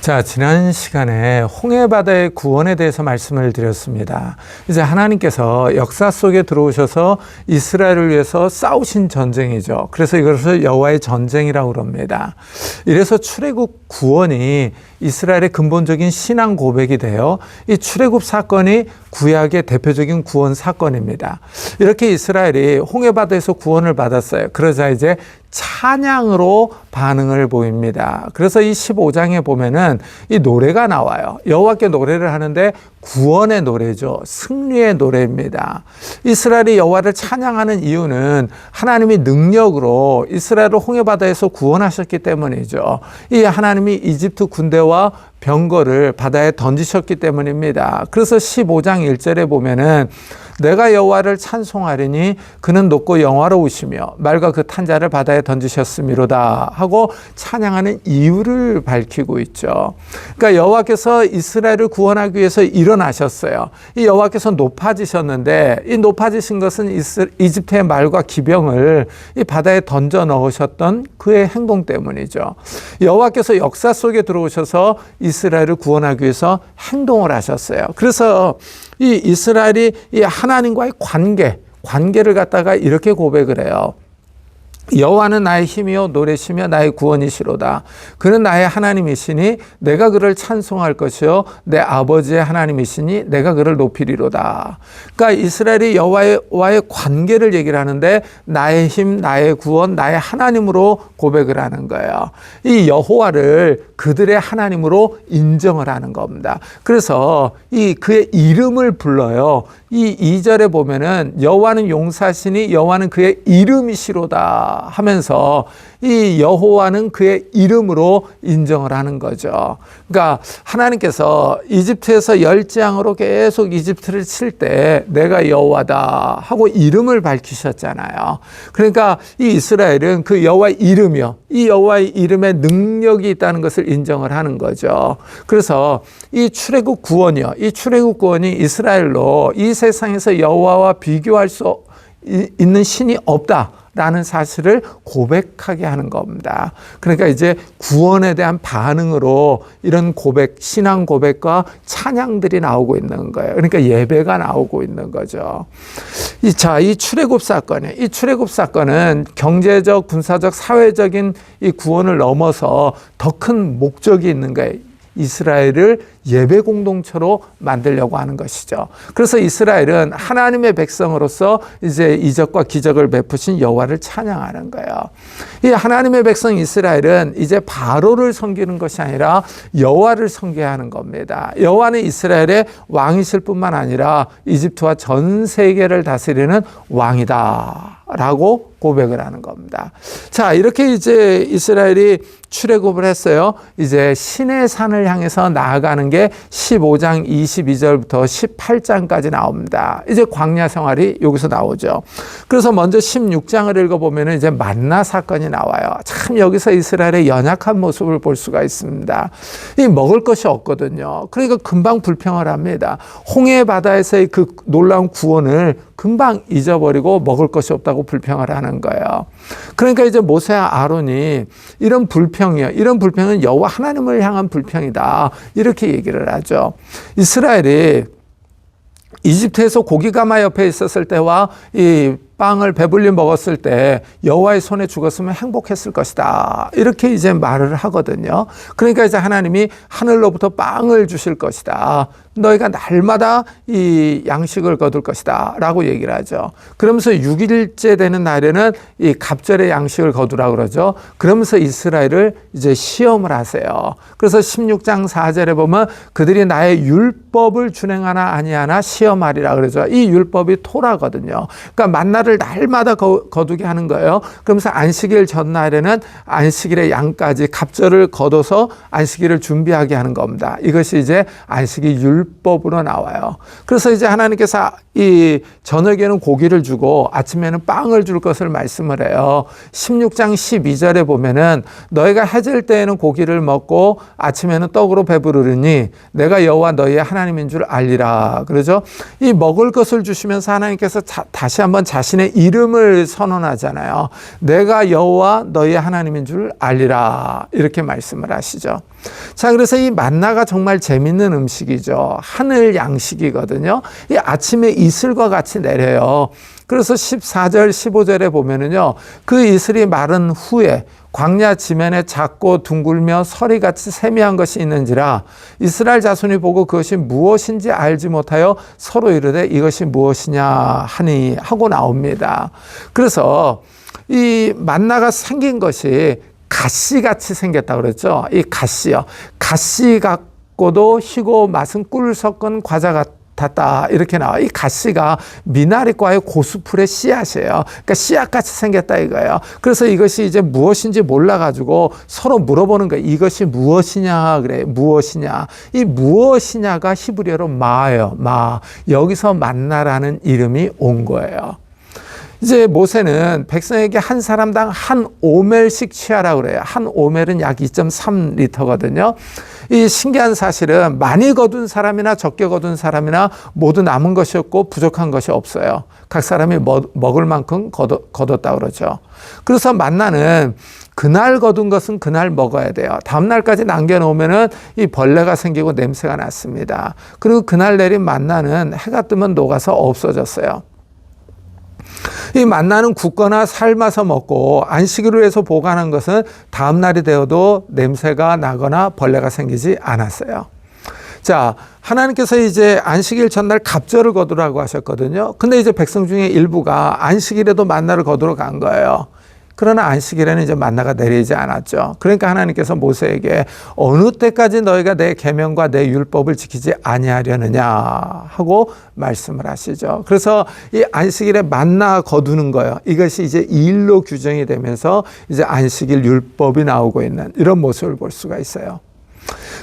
자, 지난 시간에 홍해바다의 구원에 대해서 말씀을 드렸습니다. 이제 하나님께서 역사 속에 들어오셔서 이스라엘을 위해서 싸우신 전쟁이죠. 그래서 이것을 여호와의 전쟁이라고 그럽니다. 이래서 출애굽 구원이 이스라엘의 근본적인 신앙 고백이 되어 이 출애굽 사건이 구약의 대표적인 구원 사건입니다. 이렇게 이스라엘이 홍해바다에서 구원을 받았어요. 그러자 이제 찬양으로 반응을 보입니다. 그래서 이 15장에 보면은 이 노래가 나와요. 여호와께 노래를 하는데 구원의 노래죠. 승리의 노래입니다. 이스라엘이 여호와를 찬양하는 이유는 하나님이 능력으로 이스라엘을 홍해바다에서 구원하셨기 때문이죠. 이 하나님이 이집트 군대와 병거를 바다에 던지셨기 때문입니다. 그래서 15장 1절에 보면은 내가 여호와를 찬송하리니 그는 높고 영화로우시며 말과 그 탄자를 바다에 던지셨음이로다 하고 찬양하는 이유를 밝히고 있죠. 그러니까 여호와께서 이스라엘을 구원하기 위해서 일어나셨어요. 이 여호와께서 높아지셨는데 이 높아지신 것은 이집트의 말과 기병을 이 바다에 던져 넣으셨던 그의 행동 때문이죠. 여호와께서 역사 속에 들어오셔서 이스라엘을 구원하기 위해서 행동을 하셨어요. 그래서 이 이스라엘이 이 하나님과의 관계를 갖다가 이렇게 고백을 해요. 여호와는 나의 힘이요 노래시며 나의 구원이시로다. 그는 나의 하나님이시니 내가 그를 찬송할 것이요 내 아버지의 하나님이시니 내가 그를 높이리로다. 그러니까 이스라엘이 여호와와의 관계를 얘기를 하는데 나의 힘, 나의 구원, 나의 하나님으로 고백을 하는 거예요. 이 여호와를 그들의 하나님으로 인정을 하는 겁니다. 그래서 이 그의 이름을 불러요. 이 2절에 보면은 여호와는 용사시니 여호와는 그의 이름이시로다 하면서 이 여호와는 그의 이름으로 인정을 하는 거죠. 그러니까 하나님께서 이집트에서 열재앙으로 계속 이집트를 칠 때 내가 여호와다 하고 이름을 밝히셨잖아요. 그러니까 이 이스라엘은 그 여호와의 이름이요, 이 여호와의 이름에 능력이 있다는 것을 인정을 하는 거죠. 그래서 이 출애굽 구원이요, 이 출애굽 구원이 이스라엘로 이 세상에서 여호와와 비교할 수 있는 신이 없다 라는 사실을 고백하게 하는 겁니다. 그러니까 이제 구원에 대한 반응으로 이런 고백, 신앙 고백과 찬양들이 나오고 있는 거예요. 그러니까 예배가 나오고 있는 거죠. 이 출애굽 사건은 경제적, 군사적, 사회적인 이 구원을 넘어서 더 큰 목적이 있는 거예요. 이스라엘을 예배 공동체로 만들려고 하는 것이죠. 그래서 이스라엘은 하나님의 백성으로서 이제 이적과 기적을 베푸신 여호와를 찬양하는 거예요. 이 하나님의 백성 이스라엘은 이제 바로를 섬기는 것이 아니라 여호와를 섬겨야 하는 겁니다. 여호와는 이스라엘의 왕이실 뿐만 아니라 이집트와 전 세계를 다스리는 왕이다 라고 고백을 하는 겁니다. 자, 이렇게 이제 이스라엘이 출애굽을 했어요. 이제 신의 산을 향해서 나아가는 게 15장 22절부터 18장까지 나옵니다. 이제 광야 생활이 여기서 나오죠. 그래서 먼저 16장을 읽어보면 이제 만나 사건이 나와요. 참 여기서 이스라엘의 연약한 모습을 볼 수가 있습니다. 이 먹을 것이 없거든요. 그러니까 금방 불평을 합니다. 홍해 바다에서의 그 놀라운 구원을 금방 잊어버리고 먹을 것이 없다고 불평을 하는 거예요. 그러니까 이제 모세와 아론이 이런 불평은 여호와 하나님을 향한 불평이다 이렇게 얘기를 하죠. 이스라엘이 이집트에서 고기가마 옆에 있었을 때와 이 빵을 배불리 먹었을 때 여호와의 손에 죽었으면 행복했을 것이다 이렇게 이제 말을 하거든요. 그러니까 이제 하나님이 하늘로부터 빵을 주실 것이다, 너희가 날마다 이 양식을 거둘 것이다 라고 얘기를 하죠. 그러면서 6일째 되는 날에는 이 갑절의 양식을 거두라 그러죠. 그러면서 이스라엘을 이제 시험을 하세요. 그래서 16장 4절에 보면 그들이 나의 율법을 준행하나 아니하나 시험하리라 그러죠. 이 율법이 토라거든요. 그러니까 만나를 날마다 거두게 하는 거예요. 그러면서 안식일 전날에는 안식일의 양까지 갑절을 거둬서 안식일을 준비하게 하는 겁니다. 이것이 이제 안식일 율법으로 나와요. 그래서 이제 하나님께서 이 저녁에는 고기를 주고 아침에는 빵을 줄 것을 말씀을 해요. 16장 12절에 보면은 너희가 해질 때에는 고기를 먹고 아침에는 떡으로 배부르니 내가 여호와 너희의 하나님인 줄 알리라 그러죠. 이 먹을 것을 주시면서 하나님께서 다시 한번 자신의 이름을 선언하잖아요. 내가 여호와 너희의 하나님인 줄 알리라 이렇게 말씀을 하시죠. 자, 그래서 이 만나가 정말 재밌는 음식이죠. 하늘 양식이거든요. 이 아침에 이슬과 같이 내려요. 그래서 14절, 15절에 보면은요, 그 이슬이 마른 후에 광야 지면에 작고 둥글며 서리같이 세미한 것이 있는지라 이스라엘 자손이 보고 그것이 무엇인지 알지 못하여 서로 이르되 이것이 무엇이냐 하니 하고 나옵니다. 그래서 이 만나가 생긴 것이 가시같이 생겼다고 그랬죠. 이 가시요. 가시 같고도 희고 맛은 꿀 섞은 과자 같았다. 이렇게 나와. 이 가시가 미나리과의 고수풀의 씨앗이에요. 그러니까 씨앗같이 생겼다 이거예요. 그래서 이것이 이제 무엇인지 몰라가지고 서로 물어보는 거예요. 이것이 무엇이냐 그래. 무엇이냐. 이 무엇이냐가 히브리어로 마예요. 마. 여기서 만나라는 이름이 온 거예요. 이제 모세는 백성에게 한 사람당 한 오멜씩 취하라고 그래요. 한 오멜은 약 2.3리터거든요. 이 신기한 사실은 많이 거둔 사람이나 적게 거둔 사람이나 모두 남은 것이 없고 부족한 것이 없어요. 각 사람이 먹을 만큼 거뒀다고 그러죠. 그래서 만나는 그날 거둔 것은 그날 먹어야 돼요. 다음 날까지 남겨놓으면은 이 벌레가 생기고 냄새가 났습니다. 그리고 그날 내린 만나는 해가 뜨면 녹아서 없어졌어요. 이 만나는 굽거나 삶아서 먹고 안식일로 해서 보관한 것은 다음 날이 되어도 냄새가 나거나 벌레가 생기지 않았어요. 자, 하나님께서 이제 안식일 전날 갑절을 거두라고 하셨거든요. 근데 이제 백성 중에 일부가 안식일에도 만나를 거두러 간 거예요. 그러나 안식일에는 이제 만나가 내리지 않았죠. 그러니까 하나님께서 모세에게 어느 때까지 너희가 내 계명과 내 율법을 지키지 아니하려느냐 하고 말씀을 하시죠. 그래서 이 안식일에 만나 거두는 거예요. 이것이 이제 일로 규정이 되면서 이제 안식일 율법이 나오고 있는 이런 모습을 볼 수가 있어요.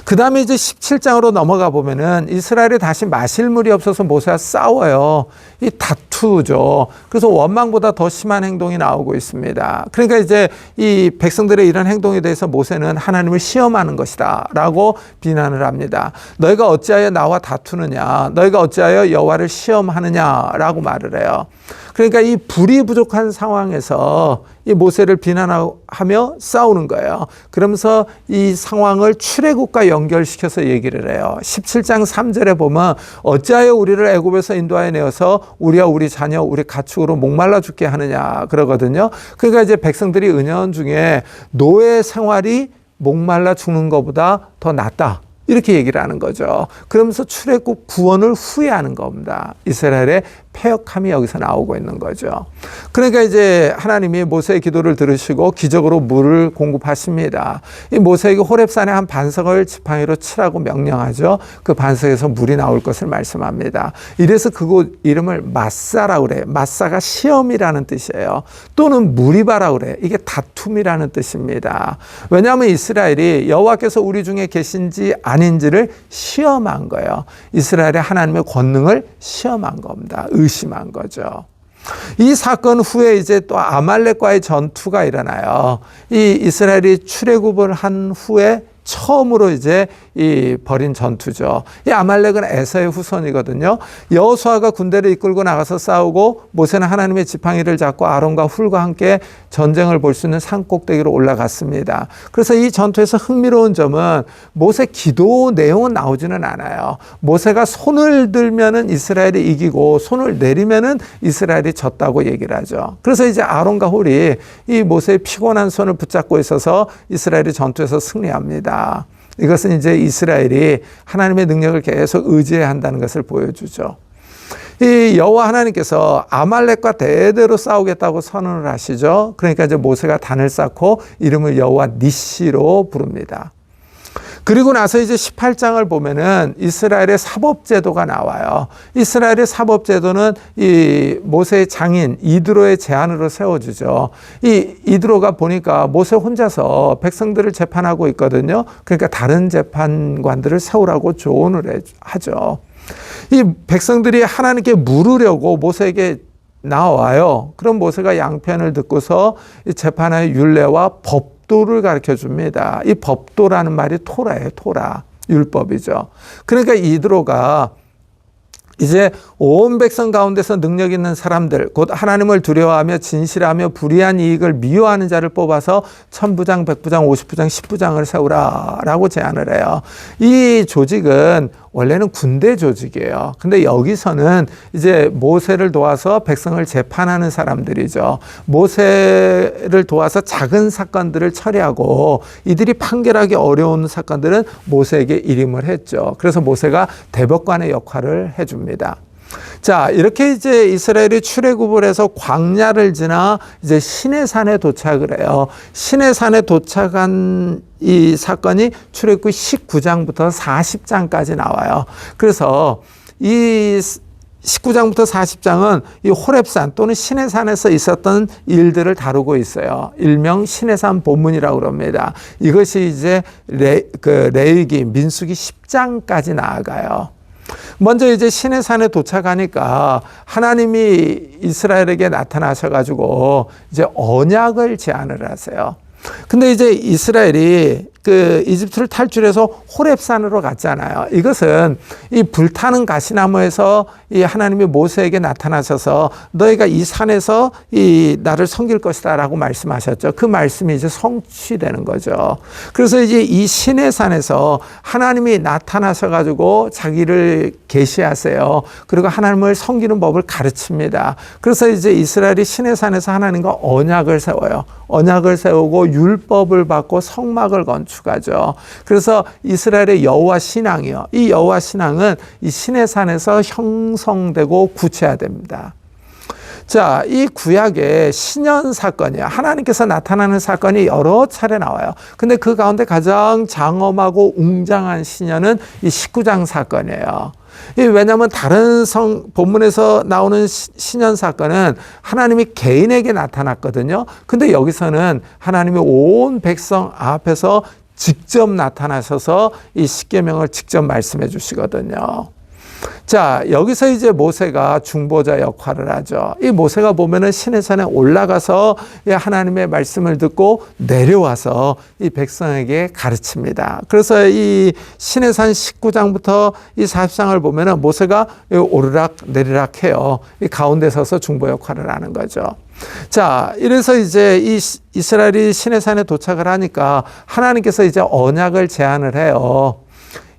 그 다음에 이제 17장으로 넘어가 보면은 이스라엘이 다시 마실 물이 없어서 모세와 싸워요. 이 다투죠. 그래서 원망보다 더 심한 행동이 나오고 있습니다. 그러니까 이제 이 백성들의 이런 행동에 대해서 모세는 하나님을 시험하는 것이다 라고 비난을 합니다. 너희가 어찌하여 나와 다투느냐, 너희가 어찌하여 여호와를 시험하느냐 라고 말을 해요. 그러니까 이 불이 부족한 상황에서 이 모세를 비난하며 싸우는 거예요. 그러면서 이 상황을 출애굽과 연결시켜서 얘기를 해요. 17장 3절에 보면 어찌하여 우리를 애굽에서 인도하여 내어서 우리와 우리 자녀 우리 가축으로 목말라 죽게 하느냐 그러거든요. 그러니까 이제 백성들이 은연중에 노예 생활이 목말라 죽는 것보다 더 낫다. 이렇게 얘기를 하는 거죠. 그러면서 출애굽 구원을 후회하는 겁니다. 이스라엘의 패역함이 여기서 나오고 있는 거죠. 그러니까 이제 하나님이 모세의 기도를 들으시고 기적으로 물을 공급하십니다. 이 모세에게 호렙산에 한 반석을 지팡이로 치라고 명령하죠. 그 반석에서 물이 나올 것을 말씀합니다. 이래서 그곳 이름을 마사라고 그래요. 마사가 시험이라는 뜻이에요. 또는 무리바라고 그래요. 이게 다툼이라는 뜻입니다. 왜냐하면 이스라엘이 여호와께서 우리 중에 계신지 아닌지를 시험한 거예요. 이스라엘의 하나님의 권능을 시험한 겁니다. 의심한 거죠. 이 사건 후에 이제 또 아말렉과의 전투가 일어나요. 이 이스라엘이 출애굽을 한 후에 처음으로 이제 이 벌인 전투죠. 이 아말렉은 에서의 후손이거든요. 여호수아가 군대를 이끌고 나가서 싸우고 모세는 하나님의 지팡이를 잡고 아론과 훌과 함께 전쟁을 볼 수 있는 산 꼭대기로 올라갔습니다. 그래서 이 전투에서 흥미로운 점은 모세 기도 내용은 나오지는 않아요. 모세가 손을 들면은 이스라엘이 이기고 손을 내리면은 이스라엘이 졌다고 얘기를 하죠. 그래서 이제 아론과 훌이 이 모세의 피곤한 손을 붙잡고 있어서 이스라엘이 전투에서 승리합니다. 이것은 이제 이스라엘이 하나님의 능력을 계속 의지해야 한다는 것을 보여주죠. 이 여호와 하나님께서 아말렉과 대대로 싸우겠다고 선언을 하시죠. 그러니까 이제 모세가 단을 쌓고 이름을 여호와 니시로 부릅니다. 그리고 나서 이제 18장을 보면은 이스라엘의 사법제도가 나와요. 이스라엘의 사법제도는 이 모세의 장인 이드로의 제안으로 세워주죠. 이 이드로가 보니까 모세 혼자서 백성들을 재판하고 있거든요. 그러니까 다른 재판관들을 세우라고 조언을 하죠. 이 백성들이 하나님께 물으려고 모세에게 나와요. 그럼 모세가 양편을 듣고서 이 재판의 율례와 법도를 가르쳐 줍니다. 이 법도라는 말이 토라예요. 토라. 율법이죠. 그러니까 이드로가 이제 온 백성 가운데서 능력 있는 사람들, 곧 하나님을 두려워하며 진실하며 불의한 이익을 미워하는 자를 뽑아서 1000부장, 100부장, 50부장, 10부장을 세우라라고 제안을 해요. 이 조직은 원래는 군대 조직이에요. 근데 여기서는 이제 모세를 도와서 백성을 재판하는 사람들이죠. 모세를 도와서 작은 사건들을 처리하고 이들이 판결하기 어려운 사건들은 모세에게 일임을 했죠. 그래서 모세가 대법관의 역할을 해줍니다. 자, 이렇게 이제 이스라엘이 출애굽을 해서 광야를 지나 이제 시내산에 도착을 해요. 시내산에 도착한 이 사건이 출애굽 19장부터 40장까지 나와요. 그래서 이 19장부터 40장은 이 호렙산 또는 시내산에서 있었던 일들을 다루고 있어요. 일명 시내산 본문이라고 그럽니다. 이것이 이제 레위기, 민수기 10장까지 나아가요. 먼저 이제 시내산에 도착하니까 하나님이 이스라엘에게 나타나셔가지고 이제 언약을 제안을 하세요. 근데 이제 이스라엘이 그 이집트를 탈출해서 호렙산으로 갔잖아요. 이것은 이 불타는 가시나무에서 이 하나님이 모세에게 나타나셔서 너희가 이 산에서 이 나를 섬길 것이다라고 말씀하셨죠. 그 말씀이 이제 성취되는 거죠. 그래서 이제 이 시내산에서 하나님이 나타나셔가지고 자기를 계시하세요. 그리고 하나님을 섬기는 법을 가르칩니다. 그래서 이제 이스라엘이 시내산에서 하나님과 언약을 세워요. 언약을 세우고 율법을 받고 성막을 건축하죠. 그래서 이스라엘의 여호와 신앙이요. 이 여호와 신앙은 이 시내산에서 형성되고 구체화됩니다. 자, 이 구약의 신년 사건이야. 하나님께서 나타나는 사건이 여러 차례 나와요. 근데 그 가운데 가장 장엄하고 웅장한 신년은 이 19장 사건이에요. 왜냐하면 다른 본문에서 나오는 신년 사건은 하나님이 개인에게 나타났거든요. 근데 여기서는 하나님이 온 백성 앞에서 직접 나타나셔서 이 십계명을 직접 말씀해 주시거든요. 자, 여기서 이제 모세가 중보자 역할을 하죠. 이 모세가 보면은 시내산에 올라가서 하나님의 말씀을 듣고 내려와서 이 백성에게 가르칩니다. 그래서 이 시내산 19장부터 이 40장을 보면은 모세가 오르락 내리락 해요. 이 가운데 서서 중보 역할을 하는 거죠. 자, 이래서 이제 이 이스라엘이 시내산에 도착을 하니까 하나님께서 이제 언약을 제안을 해요.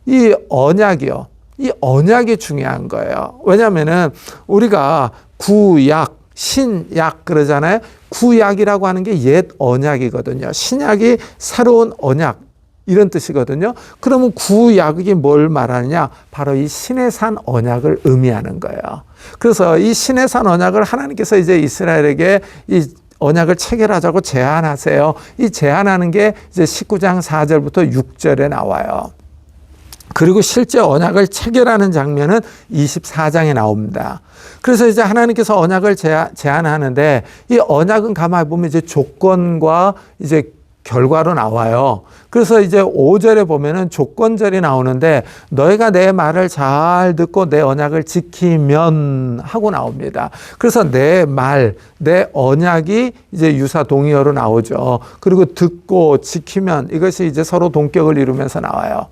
이 언약이요. 이 언약이 중요한 거예요. 왜냐하면은 우리가 구약, 신약 그러잖아요. 구약이라고 하는 게 옛 언약이거든요. 신약이 새로운 언약 이런 뜻이거든요. 그러면 구약이 뭘 말하느냐? 바로 이 시내산 언약을 의미하는 거예요. 그래서 이 시내산 언약을 하나님께서 이제 이스라엘에게 이 언약을 체결하자고 제안하세요. 이 제안하는 게 이제 19장 4절부터 6절에 나와요. 그리고 실제 언약을 체결하는 장면은 24장에 나옵니다. 그래서 이제 하나님께서 언약을 제안하는데 이 언약은 가만히 보면 이제 조건과 이제 결과로 나와요. 그래서 이제 5절에 보면은 조건절이 나오는데 너희가 내 말을 잘 듣고 내 언약을 지키면 하고 나옵니다. 그래서 내 말, 내 언약이 이제 유사 동의어로 나오죠. 그리고 듣고 지키면 이것이 이제 서로 동격을 이루면서 나와요.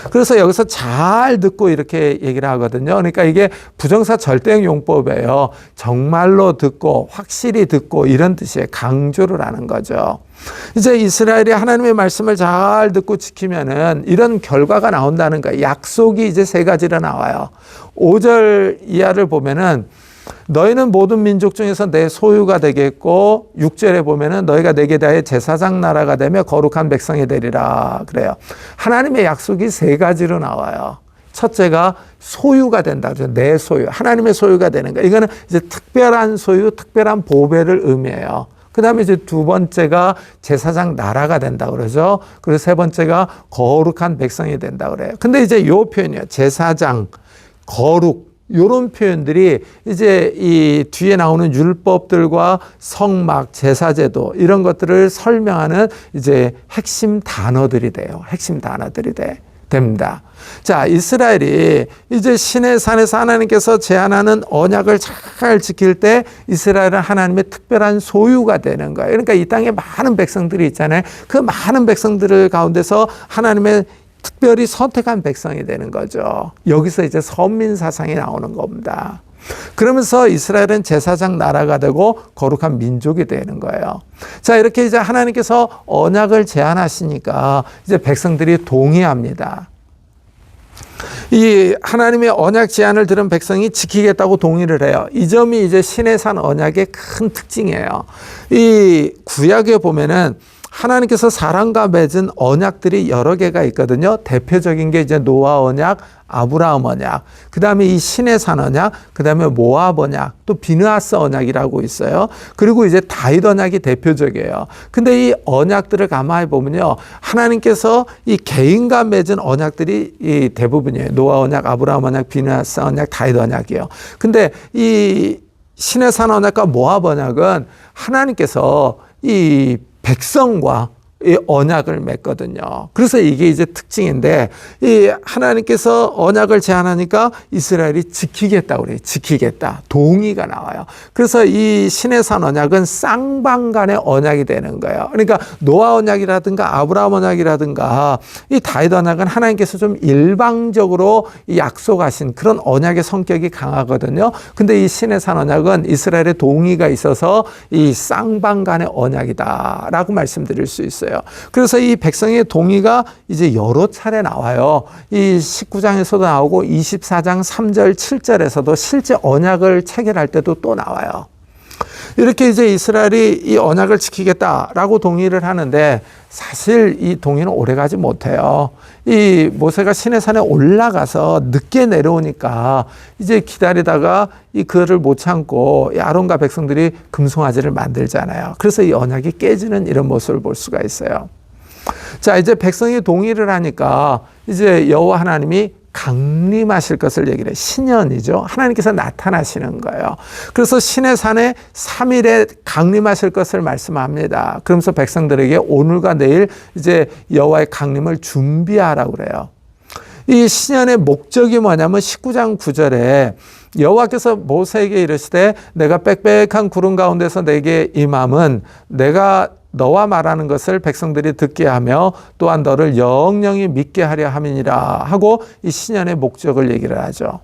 그래서 여기서 잘 듣고 이렇게 얘기를 하거든요. 그러니까 이게 부정사 절대형 용법이에요. 정말로 듣고 확실히 듣고 이런 뜻이에요. 강조를 하는 거죠. 이제 이스라엘이 하나님의 말씀을 잘 듣고 지키면은 이런 결과가 나온다는 거예요. 약속이 이제 세 가지로 나와요. 5절 이하를 보면은 너희는 모든 민족 중에서 내 소유가 되겠고 6절에 보면은 너희가 내게 대하여 제사장 나라가 되며 거룩한 백성이 되리라 그래요. 하나님의 약속이 세 가지로 나와요. 첫째가 소유가 된다. 내 소유. 하나님의 소유가 되는 거예요. 이거는 이제 특별한 소유, 특별한 보배를 의미해요. 그 다음에 이제 두 번째가 제사장 나라가 된다 그러죠. 그리고 세 번째가 거룩한 백성이 된다 그래요. 근데 이제 요 표현이요. 제사장, 거룩, 요런 표현들이 이제 이 뒤에 나오는 율법들과 성막, 제사제도 이런 것들을 설명하는 이제 핵심 단어들이 돼요. 핵심 단어들이 됩니다. 자, 이스라엘이 이제 시내산에서 하나님께서 제안하는 언약을 잘 지킬 때 이스라엘은 하나님의 특별한 소유가 되는 거예요. 그러니까 이 땅에 많은 백성들이 있잖아요. 그 많은 백성들 가운데서 하나님의 특별히 선택한 백성이 되는 거죠. 여기서 이제 선민 사상이 나오는 겁니다. 그러면서 이스라엘은 제사장 나라가 되고 거룩한 민족이 되는 거예요. 자, 이렇게 이제 하나님께서 언약을 제안하시니까 이제 백성들이 동의합니다. 이 하나님의 언약 제안을 들은 백성이 지키겠다고 동의를 해요. 이 점이 이제 시내산 언약의 큰 특징이에요. 이 구약에 보면은 하나님께서 사람과 맺은 언약들이 여러 개가 있거든요. 대표적인 게 이제 노아 언약, 아브라함 언약, 그 다음에 이 시내산 언약, 그 다음에 모압 언약, 또 비느하스 언약이라고 있어요. 그리고 이제 다윗 언약이 대표적이에요. 근데 이 언약들을 가만히 보면요, 하나님께서 이 개인과 맺은 언약들이 이 대부분이에요. 노아 언약, 아브라함 언약, 비느하스 언약, 다윗 언약이에요. 근데 이 시내산 언약과 모압 언약은 하나님께서 이 백성과 이 언약을 맺거든요. 그래서 이게 이제 특징인데, 이 하나님께서 언약을 제안하니까 이스라엘이 지키겠다고 그래요. 지키겠다. 동의가 나와요. 그래서 이 시내산 언약은 쌍방간의 언약이 되는 거예요. 그러니까 노아 언약이라든가 아브라함 언약이라든가 이 다윗 언약은 하나님께서 좀 일방적으로 약속하신 그런 언약의 성격이 강하거든요. 근데 이 시내산 언약은 이스라엘의 동의가 있어서 이 쌍방간의 언약이다라고 말씀드릴 수 있어요. 그래서 이 백성의 동의가 이제 여러 차례 나와요. 이 19장에서도 나오고 24장 3절 7절에서도 실제 언약을 체결할 때도 또 나와요. 이렇게 이제 이스라엘이 이 언약을 지키겠다라고 동의를 하는데, 사실 이 동의는 오래가지 못해요. 이 모세가 시내산에 올라가서 늦게 내려오니까 이제 기다리다가 이 그를 못 참고 이 아론과 백성들이 금송아지를 만들잖아요. 그래서 이 언약이 깨지는 이런 모습을 볼 수가 있어요. 자, 이제 백성이 동의를 하니까 이제 여호와 하나님이 강림하실 것을 얘기를 해요. 신년이죠. 하나님께서 나타나시는 거예요. 그래서 시내산에 3일에 강림하실 것을 말씀합니다. 그러면서 백성들에게 오늘과 내일 이제 여호와의 강림을 준비하라고 그래요. 이 신년의 목적이 뭐냐면 19장 9절에 여호와께서 모세에게 이르시되 내가 빽빽한 구름 가운데서 내게 임함은 내가 너와 말하는 것을 백성들이 듣게 하며 또한 너를 영영히 믿게 하려 함이니라 하고 이 신년의 목적을 얘기를 하죠.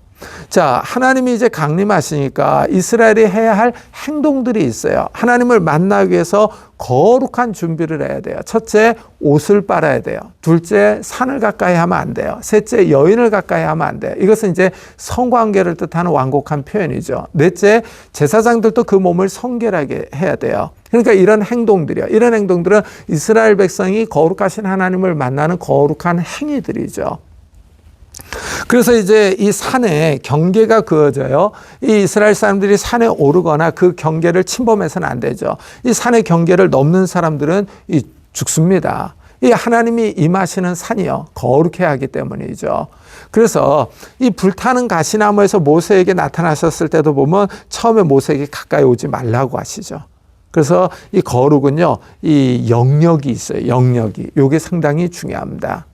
자, 하나님이 이제 강림하시니까 이스라엘이 해야 할 행동들이 있어요. 하나님을 만나기 위해서 거룩한 준비를 해야 돼요. 첫째, 옷을 빨아야 돼요. 둘째, 산을 가까이 하면 안 돼요. 셋째, 여인을 가까이 하면 안 돼요. 이것은 이제 성관계를 뜻하는 완곡한 표현이죠. 넷째, 제사장들도 그 몸을 성결하게 해야 돼요. 그러니까 이런 행동들이요. 이런 행동들은 이스라엘 백성이 거룩하신 하나님을 만나는 거룩한 행위들이죠. 그래서 이제 이 산에 경계가 그어져요. 이 이스라엘 사람들이 산에 오르거나 그 경계를 침범해서는 안 되죠. 이 산의 경계를 넘는 사람들은 죽습니다. 이 하나님이 임하시는 산이요, 거룩해야 하기 때문이죠. 그래서 이 불타는 가시나무에서 모세에게 나타나셨을 때도 보면 처음에 모세에게 가까이 오지 말라고 하시죠. 그래서 이 거룩은요, 이 영역이 있어요. 영역이. 이게 상당히 중요합니다.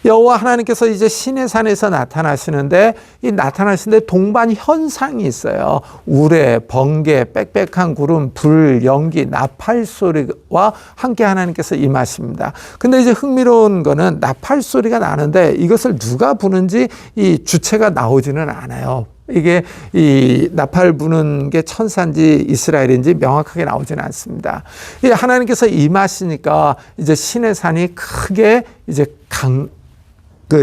여호와 하나님께서 이제 시내산에서 나타나시는데, 이 나타나시는데 동반 현상이 있어요. 우레, 번개, 빽빽한 구름, 불, 연기, 나팔 소리와 함께 하나님께서 임하십니다. 근데 이제 흥미로운 거는 나팔 소리가 나는데 이것을 누가 부는지 이 주체가 나오지는 않아요. 이게 이 나팔 부는 게 천사인지 이스라엘인지 명확하게 나오지는 않습니다. 이 하나님께서 임하시니까 이제 시내산이 크게 이제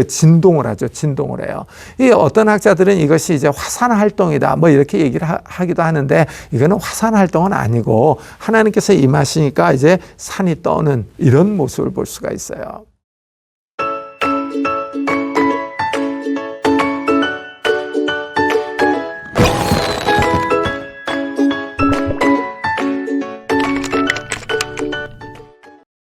진동을 하죠. 진동을 해요. 이 어떤 학자들은 이것이 이제 화산 활동이다, 뭐 이렇게 얘기를 하기도 하는데, 이거는 화산 활동은 아니고 하나님께서 임하시니까 이제 산이 떠는 이런 모습을 볼 수가 있어요.